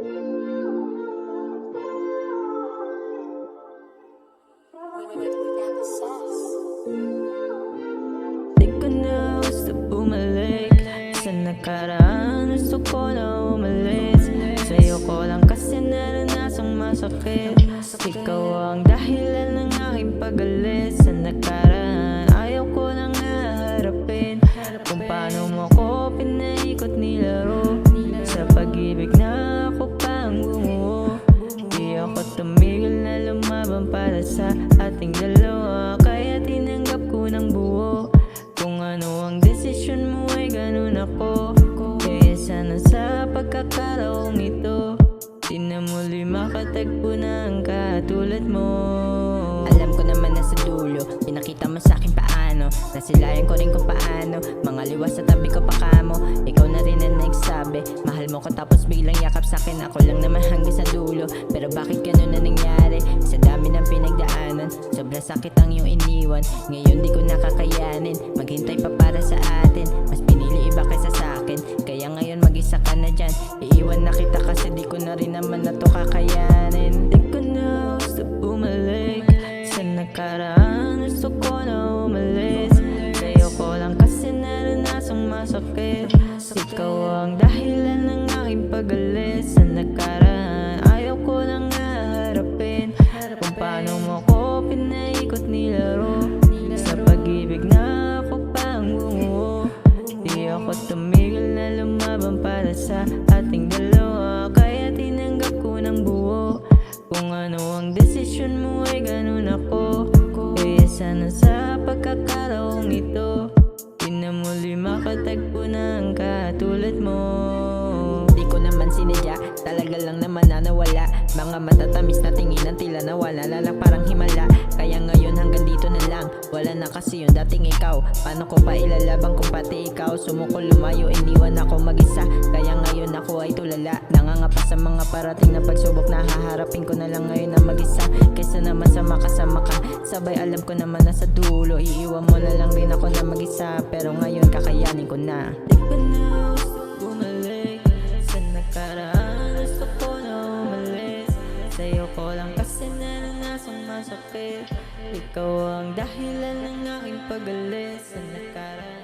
Di ko na gusto bumalik sa nakaraan, gusto ko na umalis. Sa'yo ko lang kasi naranasang masakit. Ikaw ang dahilan ng aking pag-alis sa nakaraan. Ayaw ko nang haharapin kung paano mo ko pinaikot nilaro. Sa pag-ibig na ako pa ang bumuo. Di ako tumigil na lumaban para sa ating dalawa, kaya tinanggap ko ng buo. Kung ano ang desisyon mo ay ganun ako. Kaya sana sa pagkakataong ito, di na muli makatagpo ng katulad mo. Alam ko naman na sa dulo, pinakita mo sa'kin paano. Nasilayan ko rin kung paano, mga liwas sa tabi ko pa kamo. Ikaw na rin ang nagsabi, mahal mo ko tapos biglang yakap sa'kin. Ako lang naman hanggang sa dulo, pero bakit ganun na nangyari? Sa dami ng pinagdaanan, sobrang sakit ang iyong iniwan. Ngayon di ko nakakayanin, maghintay pa para sa atin. Mas pinili iba kaysa sa'kin, kaya ngayon mag-isa ka na dyan. Iiwan na kita kasi di ko na rin naman na to kakayanin. Di ko na gusto bumalik sa nakaraan, gusto ko na umalis. Sa'yo ko lang kasi naranasang masakit. Ikaw ang dahilan ng aking pag-alis sa nakaraan. Ayaw ko nang haharapin kung paano mo ko pinaikot nilaro. Sa pag-ibig na ako pa ang bumuo. Di ako tumigil na lumaban para sa ating dalawa, kaya tinanggap ko ng buo. Kung ano ang desisyon mo ay ganun ako. Kaya sana sa pagkakataong ito, di na muli makatagpo ng katulad mo. Di ko naman sinadya, talaga lang naman na nawala. Mga matatamis na tinginan tila nawala, lalang parang himala. Kaya ngayon hanggang dito na lang, wala na kasi yung dating ikaw. Paano ko pa ilalabang kung pati ikaw sumuko lumayo, iniwan ako mag-isa. Kaya ngayon ako ay tulala, nangangapa sa mga parating na pagsubok. Nahaharapin ko na lang ngayon na mag-isa, kaysa naman sa makasama ka. Sabay alam ko naman na sa dulo, iiwan mo na lang rin ako na mag-isa. Pero ngayon kakayanin ko na. Di ko na gusto bumalik sa nakaraan, gusto ko na umalis. Sa'yo ko lang kasi naranasang masakit. Ikaw ang dahilan ng aking pag-alis sa nakaraan.